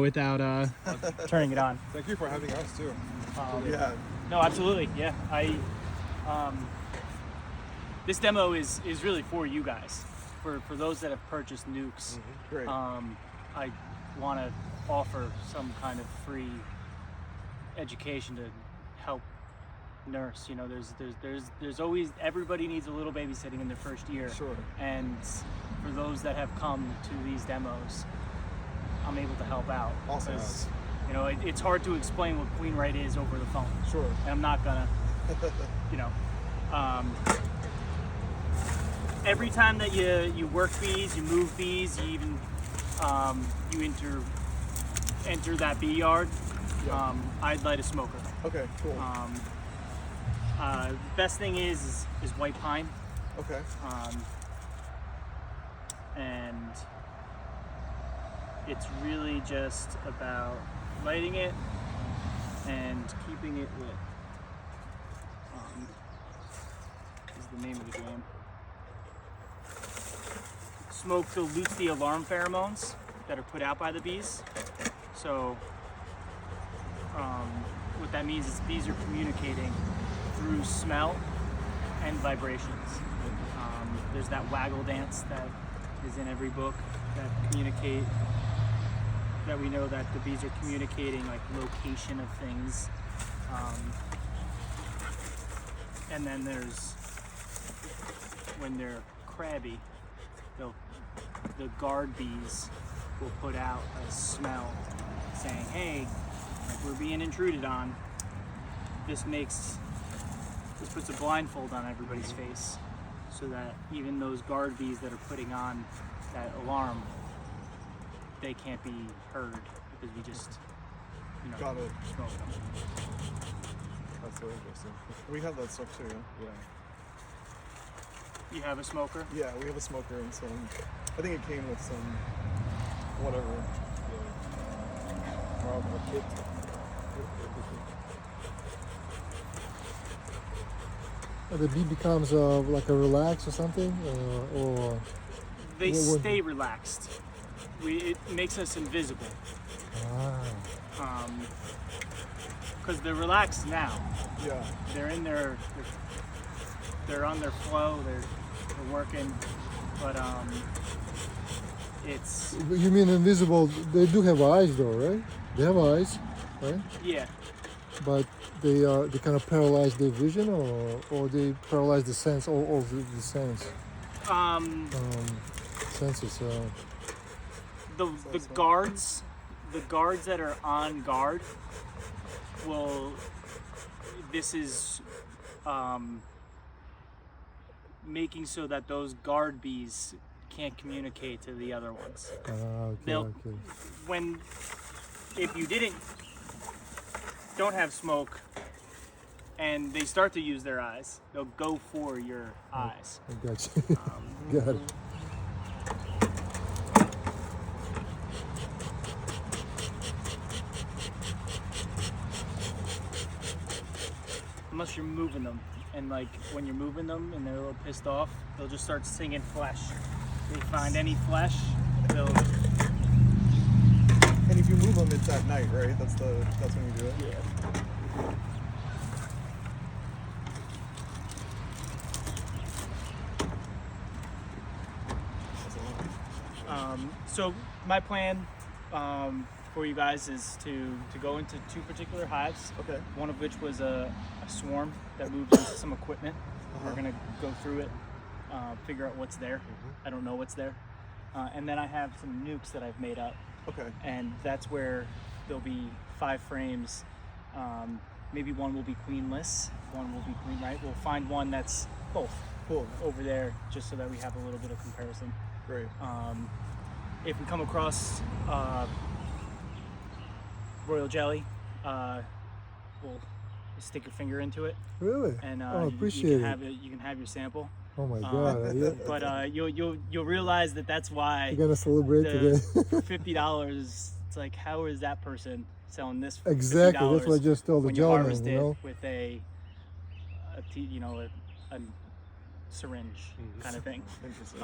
without turning it on. Thank you for having us too. Yeah. No, absolutely. Yeah. This demo is really for you guys, for those that have purchased nukes. Great. I want to offer some kind of free education to help nurse. You know, there's always, everybody needs a little baby sitting in their first year. Sure. And for those that have come to these demos, I'm able to help out. Awesome. Because, you know, it's hard to explain what queen right is over the phone. Sure. And I'm not gonna, you know. Every time that you work bees, you move bees, you even you enter that bee yard, Yeah. I'd light a smoker. Okay, cool. Best thing is white pine. Okay. And it's really just about lighting it and keeping it lit. Is the name of the game. Smoke dilutes the alarm pheromones that are put out by the bees. So what that means is bees are communicating through smell and vibrations. There's that waggle dance that is in every book that communicate, that we know that the bees are communicating like location of things. And then there's, when they're crabby, the guard bees will put out a smell saying, hey, like we're being intruded on. This puts a blindfold on everybody's face so that even those guard bees that are putting on that alarm, they can't be heard because we just, you know, Got it. smoke them. That's so interesting. We have that stuff too. Yeah. You have a smoker? Yeah, we have a smoker and some. I think it came with some whatever. A kit. The bee becomes like a relax or something, or They stay relaxed. It makes us invisible. Because they're relaxed now. Yeah. They're in they're on their flow. They're working, but it's. You mean invisible? They do have eyes, though, right? They have eyes, right? Yeah. But they kind of paralyze their vision, or they paralyze the sense, all of the sense. Senses. The guards that are on guard will. This is making so that those guard bees can't communicate to the other ones. Okay. If you don't have smoke and they start to use their eyes, they'll go for your eyes. I got you. Got it. Unless you're moving them, and like when you're moving them and they're a little pissed off, they'll just start singing flesh. They find any flesh, they'll. And if you move them, it's at night, right? That's when you do it. Yeah. So my plan for you guys is to go into two particular hives. Okay. One of which was a swarm that moved into some equipment. We're gonna go through it, figure out what's there. I don't know what's there. And then I have some nukes that I've made up. Okay. And that's where there'll be 5 frames. Maybe one will be queenless, one will be queen right. We'll find one that's both. Cool. Over there, just so that we have a little bit of comparison. Great. If we come across royal jelly, we'll stick your finger into it. Really? And appreciate it. You can have your sample. Oh my God! Yeah. But you'll realize that's why You're gonna celebrate today. For $50. It's like, how is that person selling this for Exactly. $50 That's what I just told the when you gentleman. harvest You it know. with a syringe kind of thing. Interesting.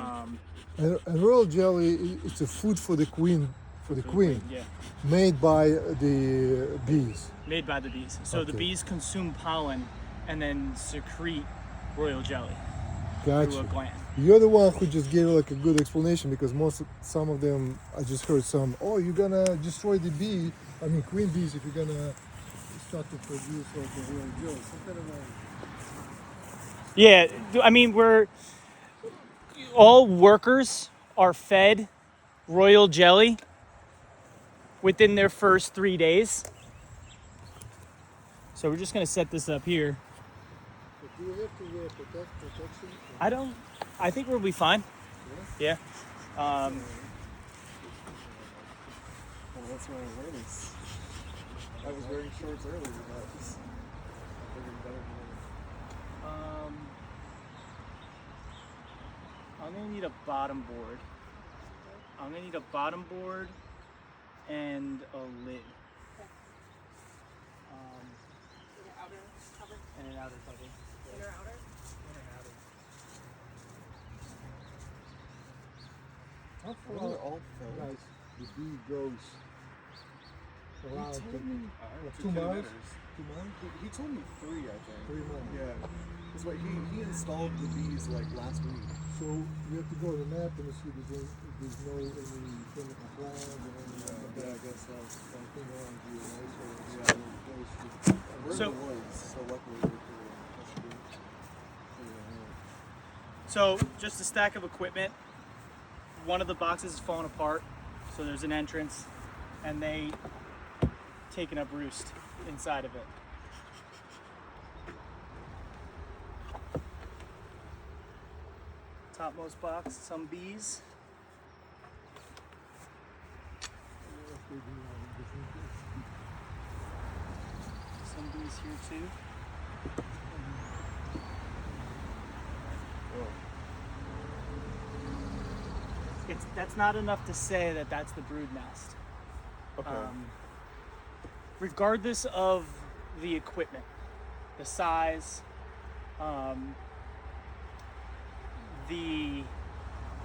And royal jelly, it's a food for the queen for the For queen, Yeah, made by the bees. made by the bees. So the Okay. bees consume pollen and then secrete royal jelly through a Gotcha. gland. You're the one who just gave like a good explanation because some of them I just heard some. Oh, you're gonna destroy the bee. I mean, queen bees if you're gonna start to produce like a real jelly. Some kind of Yeah, I mean, all workers are fed royal jelly within their first 3 days. So we're just gonna set this up here. But do you have to wear protection? I think we'll be fine. Yeah. Oh, that's why I wear this. I was wearing shorts earlier, but it's figured better than I'm gonna need a bottom board. I'm gonna need a bottom board and a lid. Inner outer cover. And an outer cover. Inner outer. Inner outer. How What far, are all filled? guys, the bee goes around? He told me 2 miles? kilometers. 2 miles? He told me 3, I think. 3 miles. Yeah. That's why he installed the bees like last week. So you have to go to the map and see there's no any chemical plants or anything like Yeah, I that. guess so. Something around you, right? So it's Yeah. really close to- We're So- in the woods, so luckily we're cool. That's good. So just a stack of equipment. One of the boxes is falling apart, so there's an entrance, and they taken up roost inside of it. Topmost box, some bees. Some bees here too. That's not enough to say that that's the brood nest. Okay. Regardless of the equipment, the size, the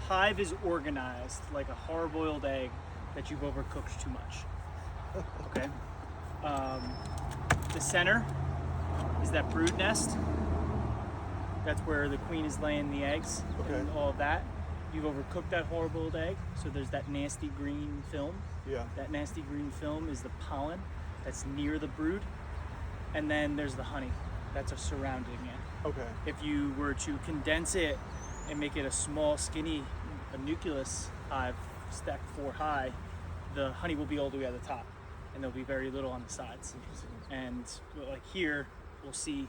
hive is organized like a hard-boiled egg that you've overcooked too much. Okay. The center is that brood nest. That's where the queen is laying the eggs and Okay. all of that. You've overcooked that hard-boiled egg, so there's that nasty green film. Yeah. That nasty green film is the pollen that's near the brood, and then there's the honey that's surrounding it. Okay. If you were to condense it and make it a small, skinny, a nucleus hive stacked 4 high, the honey will be all the way at the top, and there'll be very little on the sides. And like here, we'll see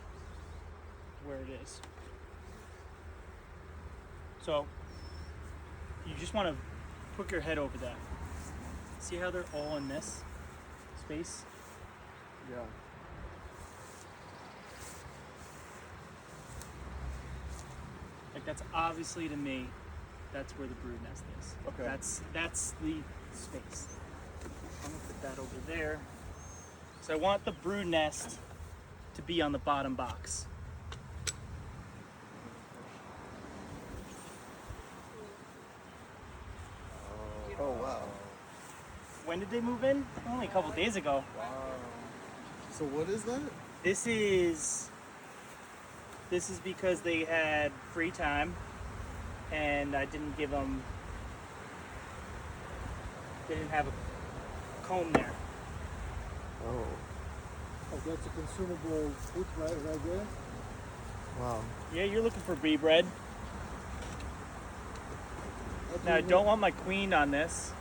where it is. So you just want to put your head over that. See how they're all in this space? Yeah. Like that's obviously to me, that's where the brood nest is. Okay. That's the space. I'm gonna put that over there. So I want the brood nest to be on the bottom box. Oh wow. When did they move in? Only a couple days ago. Wow. So what is that? This is because they had free time, and I didn't give them. They didn't have a comb there. Oh. Oh, that's a consumable food right there. Wow. Yeah, you're looking for bee bread. Now I don't want my queen on this.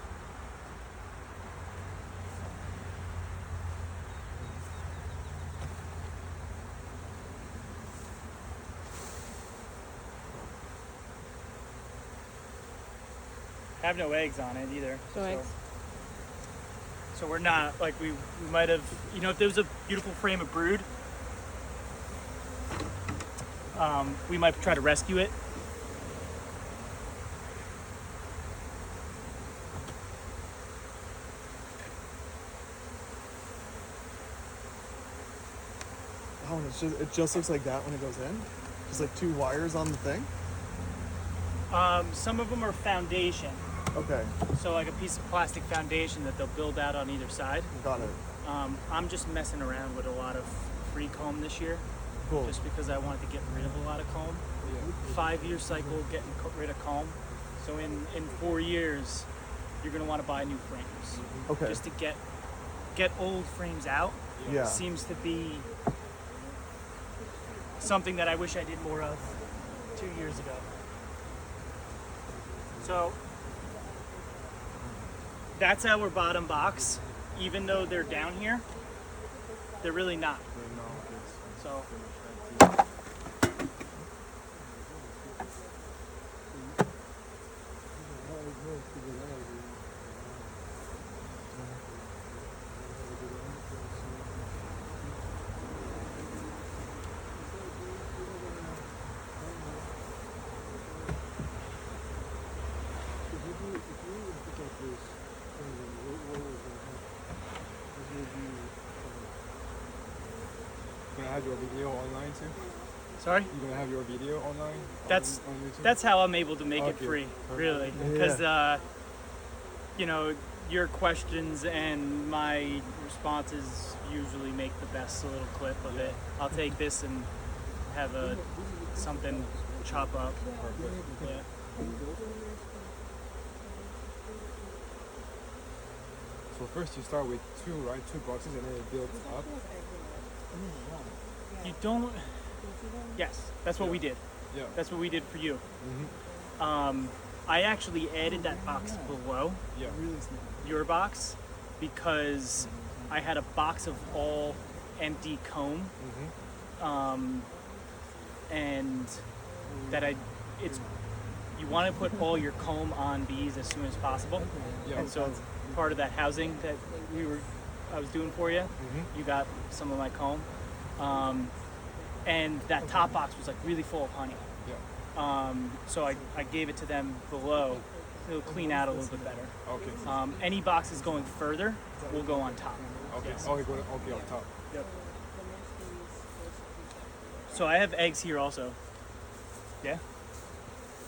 Have no eggs on it either. No eggs. So we're not like we might have, if there was a beautiful frame of brood, we might try to rescue it. Oh, and it just looks like that when it goes in. Just like 2 wires on the thing. Some of them are foundation. Okay, So like a piece of plastic foundation that they'll build out on either side. got it. I'm just messing around with a lot of free comb this year, Cool. just because I wanted to get rid of a lot of comb. 5-year cycle getting rid of comb. So in 4 years, you're gonna want to buy new frames. Okay. Just to get old frames out. Yeah. Seems to be something that I wish I did more of 2 years ago. So that's our bottom box. Even though they're down here, they're really not. So You're gonna have your video online too? sorry. You're gonna have your video online? That's on YouTube? that's how I'm able to make it Okay, free, perfect. really, because you know, your questions and my responses usually make the best little clip of it. I'll take this and have something chop up. Yeah. So first you start with two, right? 2 boxes and then it builds up. You don't. Yes, that's what we did. Yeah. That's what we did for you. Mm-hmm. I actually added that box below Yeah. your box because I had a box of all empty comb, Mm-hmm. and that it's you want to put all your comb on bees as soon as possible, Yeah. and so part of that housing that I was doing for you, Mm-hmm. you got some of my comb, and that top box was like really full of honey. Yeah. So I gave it to them below. It'll clean out a little bit better. Okay. Any boxes going further will go on top. Okay. Yes. Okay, okay, on top. Yep. So I have eggs here also. Yeah.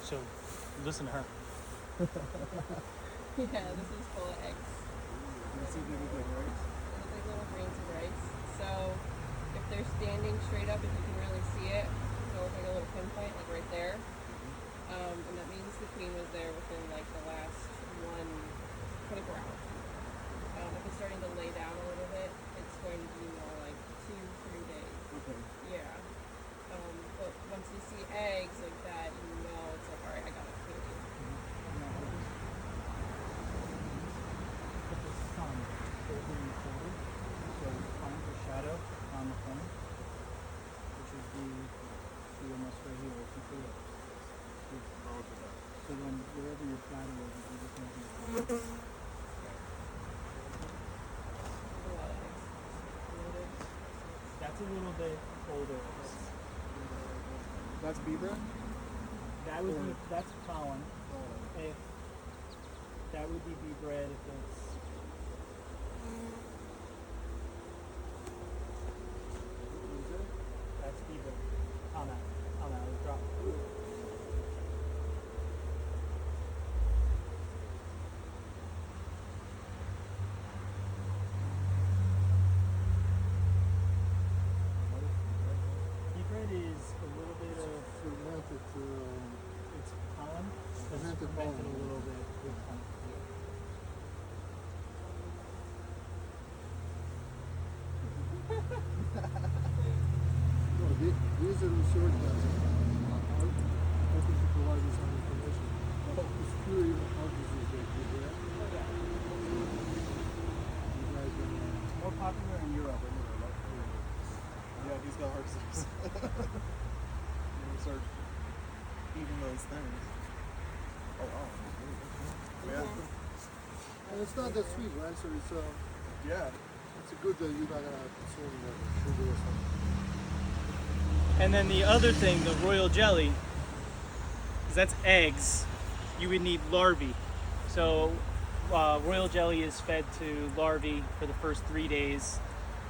So listen to her. Yeah, this is full of eggs. They look like little grains of rice. So if they're standing straight up, if you can really see it, it'll look like a little pinpoint, like right there. And that means the queen was there within like the last 24 hours. If it's starting to lay down a little bit, it's going to be more like 2-3 days. Okay. Yeah. But once you see eggs like that, you know it's like, all right, I got a queen. Put the sun over in the corner, so find the shadow on the phone, which is the almost right here. If you feel it. So then wherever your shadow is, you just make it. That's a little bit older. That's bee bread? That would be that's pollen. If that would be bee bread if it's that's bee bread. On that, drop. Bee bread is a little bit of Fermented, it's pollen. It's Fermented fermented pollen. a little bit with honey. no, these are research guys. I think to provide you some information. It's pure even how this is the bread. You guys It's more popular in Europe. Yeah, he's got heart disease. You start eating those things. Oh wow. Yeah. and it's not that sweet, right? So it's Yeah. it's good that you're not gonna consume sugar or something. And then the other thing, the royal jelly, because that's eggs, you would need larvae. So royal jelly is fed to larvae for the first 3 days,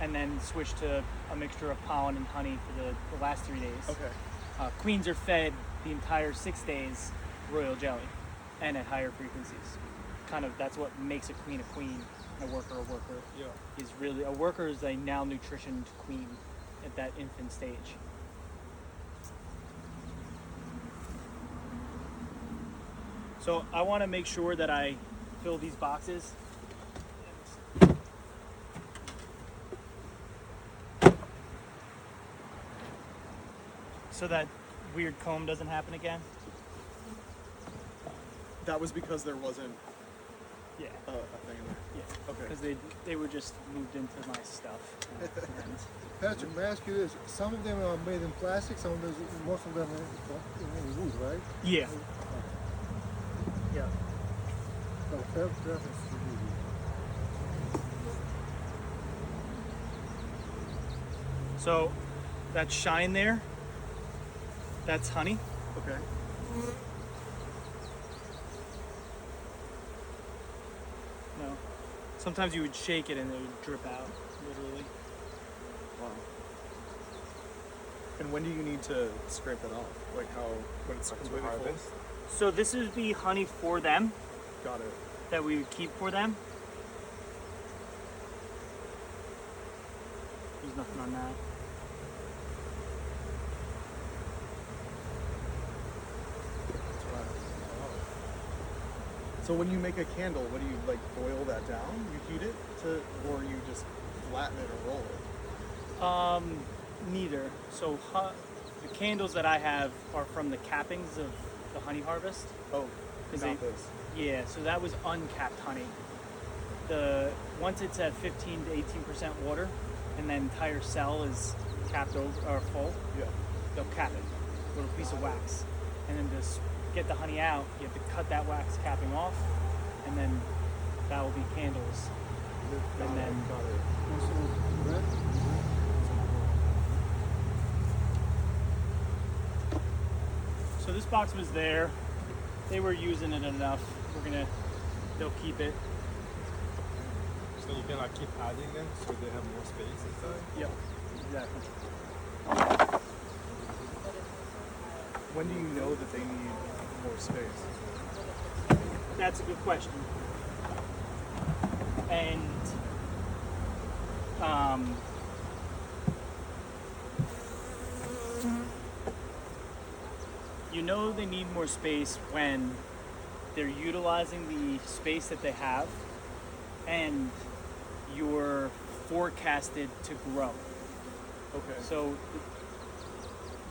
and then switch to a mixture of pollen and honey for the last 3 days. Okay. Queens are fed the entire 6 days royal jelly. and at higher frequencies. Kind of that's what makes a queen, a worker a worker. Yeah. Is really a worker is a malnutritioned queen at that infant stage. So I want to make sure that I fill these boxes. So that weird comb doesn't happen again. That was because there wasn't Yeah. a thing in there. Yeah. Okay. Because they were just moved into my stuff. And Patrick, may I ask you this? Some of them are made in plastic, most of them are in wood, right? yeah. Yeah. So preference to wood. So that shine there, that's honey. Okay. No. Sometimes you would shake it and it would drip out, literally. Wow. And when do you need to scrape it off? Like how when it's completely full? harvest. So this would be honey for them Got it. that we would keep for them. There's nothing on that. That's right. So when you make a candle, what do you like boil that down? You heat it to, or you just flatten it or roll it? Neither. So the candles that I have are from the cappings of the honey harvest. Oh, Is not it- this. Yeah, so that was uncapped honey. Once it's at 15 to 18% water, and the entire cell is capped over or full, Yeah. they'll cap it with a piece of wax, and then to get the honey out, you have to cut that wax capping off, and then that will be candles. And then Got it. Also, red? so this box was there. They were using it enough. They'll keep it. So you can like keep adding them so they have more space inside. Yep, exactly. When do you know that they need more space? That's a good question. And you know they need more space when they're utilizing the space that they have and you're forecasted to grow. Okay. So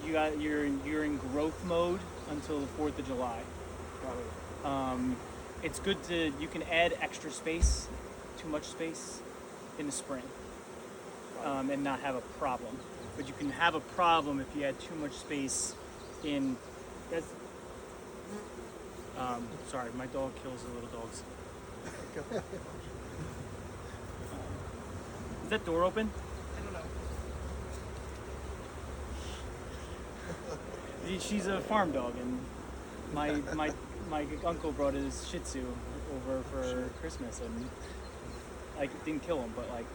you're in growth mode until the 4th of July. Got it. It's good you can add extra space, too much space in the spring, and not have a problem. But you can have a problem if you add too much space in. Sorry, my dog kills the little dogs. Is that door open? I don't know. She's a farm dog, and my uncle brought his Shih Tzu over for Christmas, and I didn't kill him, but like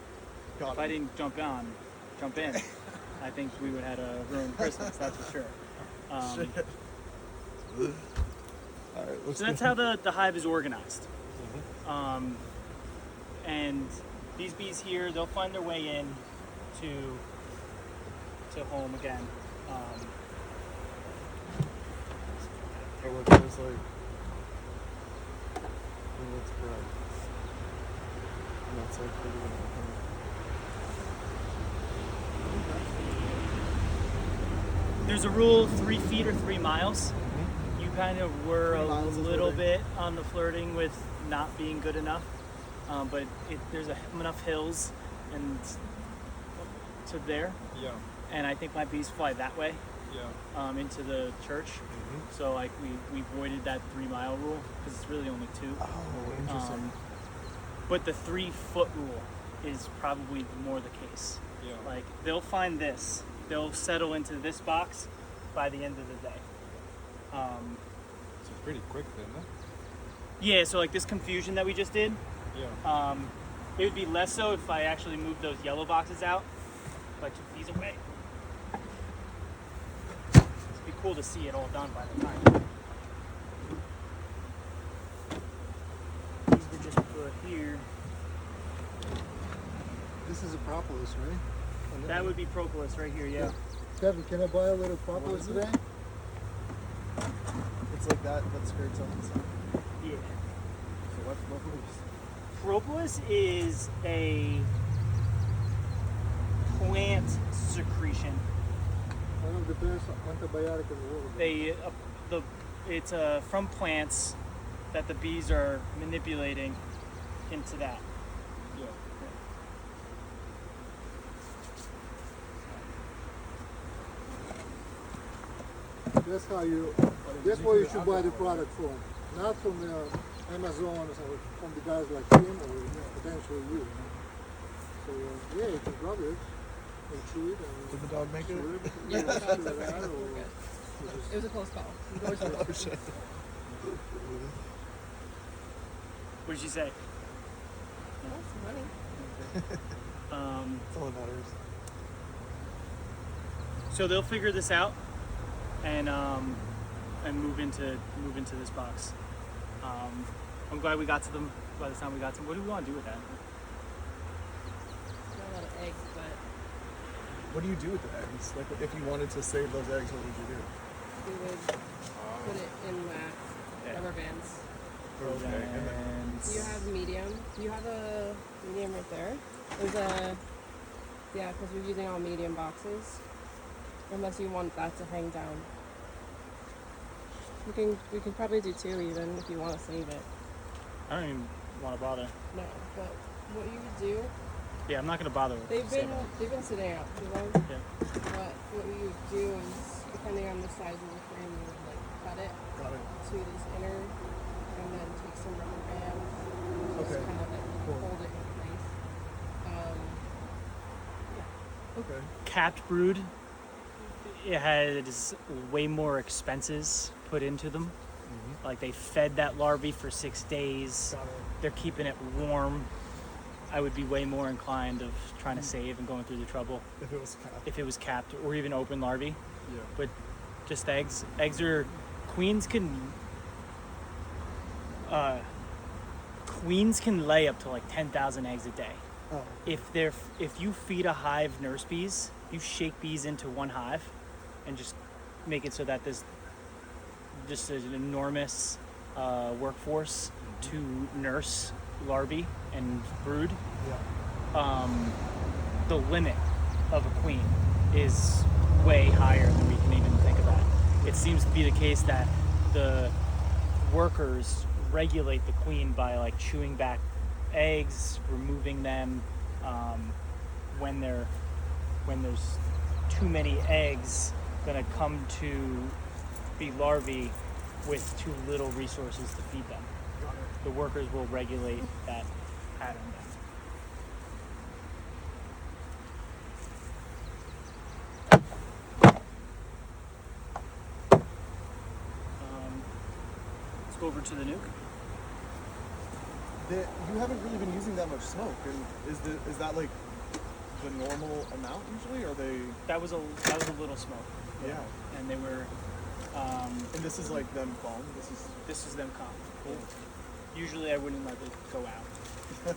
if I didn't jump in, I think we would have had a ruined Christmas. That's for sure. All right, let's So that's how the hive is organized. And these bees here, they'll find their way in to home again. Oh, look, there's like. Oh, that's bright. And that's like bigger than the honey. There's a rule of 3 feet or 3 miles. You kind of were 3 a miles is little flirting. bit on the flirting with not being good enough, but there's enough hills and to there, Yeah. and I think my bees fly that way Yeah. into the church. So like we avoided that 3 mile rule because it's really only 2. Oh, interesting. But the 3 foot rule is probably more the case. Yeah. Like they'll find this, they'll settle into this box by the end of the day. So pretty quick then, huh? Yeah, so like this confusion that we just did, Yeah. it would be less so if I actually moved those yellow boxes out. If I took these away. It'd be cool to see it all done by the time. But here, This is a propolis, right? that would be propolis right here, yeah. Kevin, can I buy a little propolis today? It's like that skirts up inside. Yeah. So what's propolis? Propolis is a plant secretion. One of the best antibiotic in the world. It's from plants that the bees are manipulating into that. Yeah. That's how you. That's where you should buy the product from, not from the Amazon or from the guys like him or potentially you. So yeah, you can grab it and chew it. And Did the dog make it? Yeah, the dog's chew it okay. out, or We're good. you just- It was a close call. The doors were Oh shit. What did she say? That's money. That's all that matters. So they'll figure this out and move into this box. I'm glad we got to them by the time we got to them. What do we want to do with that? Not a lot of eggs, but What do you do with the eggs? Like, if you wanted to save those eggs, what would you do? we would put it in wax, rubber bands. Okay. And then, Do you have medium? Do you have a medium right there? There's a, yeah, because we're using all medium boxes. Unless you want that to hang down. We can probably do two even if you want to save it. I don't even want to bother. No, but what you would do, Yeah, I'm not gonna bother with they've saving been sitting out too long. it. Yeah. But what you would do is, depending on the size of the frame, you would like cut it got it. to this inner, and then take some rubber bands, and just Okay. kind of like Cool. hold it in place. Okay. Capped brood, it has way more expenses put into them. Like they fed that larvae for 6 days. Got it. They're keeping it warm. I would be way more inclined of trying to save and going through the trouble If it was capped. if it was capped or even open larvae. Yeah. But just eggs. Eggs are queens can lay up to like 10,000 eggs a day. Oh. If you feed a hive nurse bees, you shake bees into one hive and just make it so that there's just an enormous workforce to nurse larvae and brood. Yeah. The limit of a queen is way higher than we can even think about. It seems to be the case that the workers regulate the queen by like chewing back eggs, removing them when there's too many eggs gonna come to be larvae with too little resources to feed them. Got it. The workers will regulate that pattern down. Let's go over to the nuke. You haven't really been using that much smoke, and is that like the normal amount usually? Or are they? That was a little smoke. Yeah. And they were. And this is like them foam. This is them calm. Usually I wouldn't let it go out.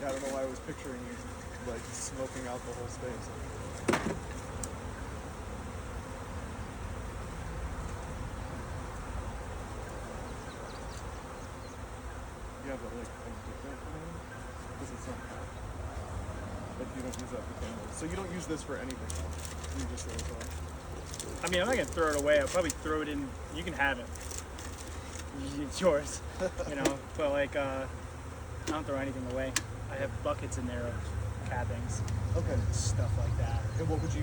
Yeah, I don't know why I was picturing you like smoking out the whole space. Yeah, but like a different kind? Because it's not that. Like you don't use that for candles. So you don't use this for anything else. You just throw it away. I mean, I'm not gonna throw it away. I'll probably throw it in. You can have it. It's yours, you know. But like, I don't throw anything away. I have buckets in there of cappings, Okay. stuff like that. And what could you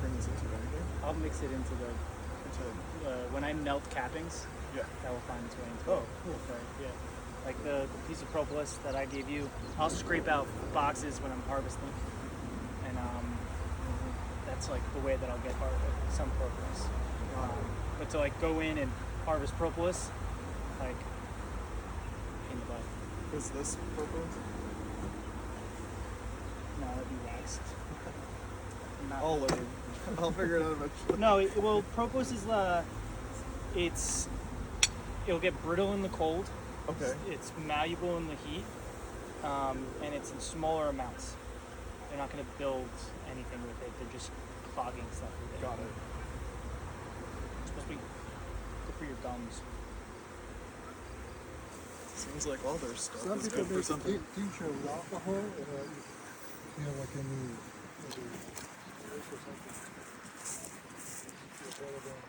turn this into? Anything? I'll mix it into the Into when I melt cappings. yeah. That will find its way into Oh, it. cool. Yeah. Like the piece of propolis that I gave you, I'll scrape out boxes when I'm harvesting, and that's like the way that I'll get some propolis. But to like go in and harvest propolis, like in the butt. Is this purple? No, that'd be waxed. Not- I'll learn. I'll figure it out eventually. No, well, propolis is it'll get brittle in the cold. Okay. It's malleable in the heat, and it's in smaller amounts. They're not going to build anything with it. They're just clogging stuff with it. Got it. It's supposed to be good for your gums. Seems like all their stuff Some is people good for make a something. tincture with alcohol, and if you have like any or something, it's better than,